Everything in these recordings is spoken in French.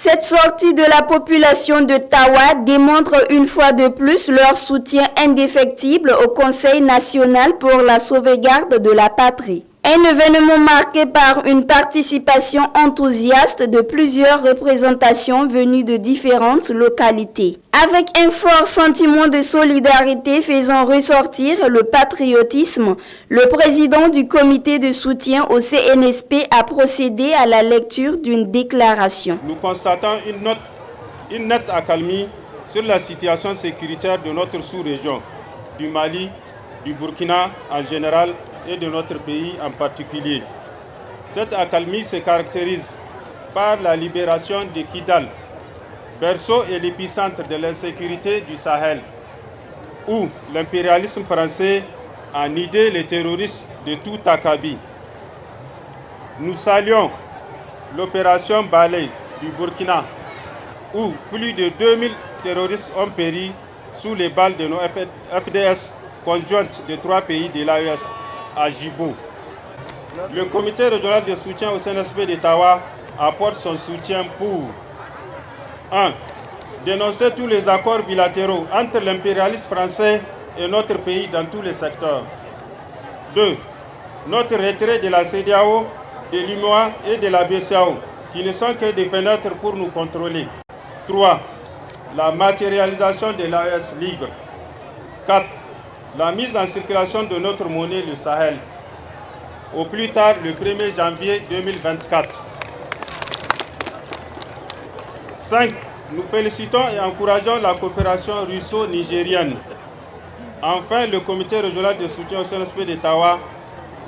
Cette sortie de la population de Tawa démontre une fois de plus leur soutien indéfectible au Conseil national pour la sauvegarde de la patrie. Un événement marqué par une participation enthousiaste de plusieurs représentations venues de différentes localités. Avec un fort sentiment de solidarité faisant ressortir le patriotisme, le président du comité de soutien au CNSP a procédé à la lecture d'une déclaration. Nous constatons une nette accalmie sur la situation sécuritaire de notre sous-région, du Mali, du Burkina en général et de notre pays en particulier. Cette accalmie se caractérise par la libération de Kidal, berceau et l'épicentre de l'insécurité du Sahel, où l'impérialisme français a nidé les terroristes de tout acabit. Nous saluons l'opération Balai du Burkina, où plus de 2000 terroristes ont péri sous les balles de nos FDS conjointes des 3 pays de l'AES à Djibo. Le comité régional de soutien au CNSP de Tawa apporte son soutien pour 1. Dénoncer tous les accords bilatéraux entre l'impérialisme français et notre pays dans tous les secteurs. 2. Notre retrait de la CEDEAO, de l'UMOA et de la BCEAO, qui ne sont que des fenêtres pour nous contrôler. 3. La matérialisation de l'AES libre. 4. La mise en circulation de notre monnaie, le Sahel, au plus tard le 1er janvier 2024. 5. Nous félicitons et encourageons la coopération russo-nigérienne. Enfin, le comité régional de soutien au CNSP de Tawa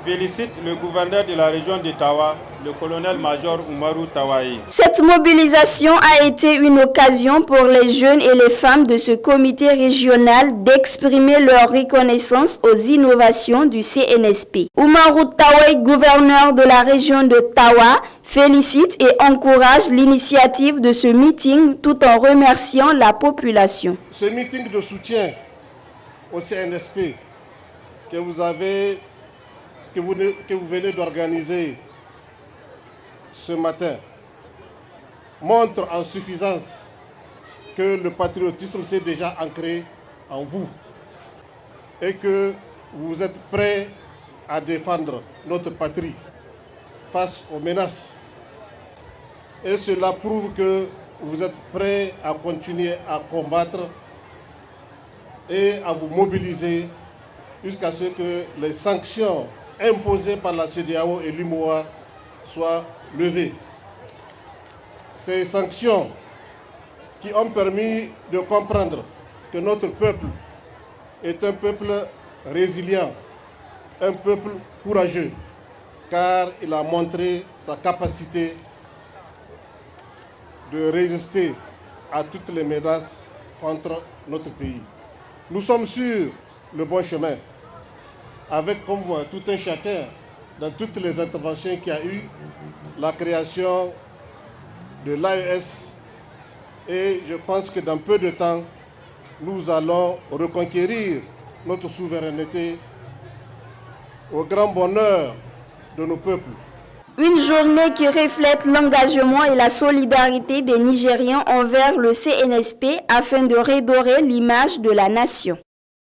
félicite le gouverneur de la région de Tawa, le colonel-major Oumarou Tawaï. Cette mobilisation a été une occasion pour les jeunes et les femmes de ce comité régional d'exprimer leur reconnaissance aux innovations du CNSP. Oumarou Tawaï, gouverneur de la région de Tawa, félicite et encourage l'initiative de ce meeting tout en remerciant la population. Ce meeting de soutien au CNSP que vous venez d'organiser ce matin montre en suffisance que le patriotisme s'est déjà ancré en vous et que vous êtes prêts à défendre notre patrie face aux menaces. Et cela prouve que vous êtes prêts à continuer à combattre et à vous mobiliser jusqu'à ce que les sanctions imposées par la CEDEAO et l'UMOA soient levées. Ces sanctions qui ont permis de comprendre que notre peuple est un peuple résilient, un peuple courageux, car il a montré sa capacité de résister à toutes les menaces contre notre pays. Nous sommes sur le bon chemin, avec comme tout un chacun, dans toutes les interventions qu'il y a eu, la création de l'AES, et je pense que dans peu de temps, nous allons reconquérir notre souveraineté au grand bonheur de nos peuples. Une journée qui reflète l'engagement et la solidarité des Nigériens envers le CNSP afin de redorer l'image de la nation.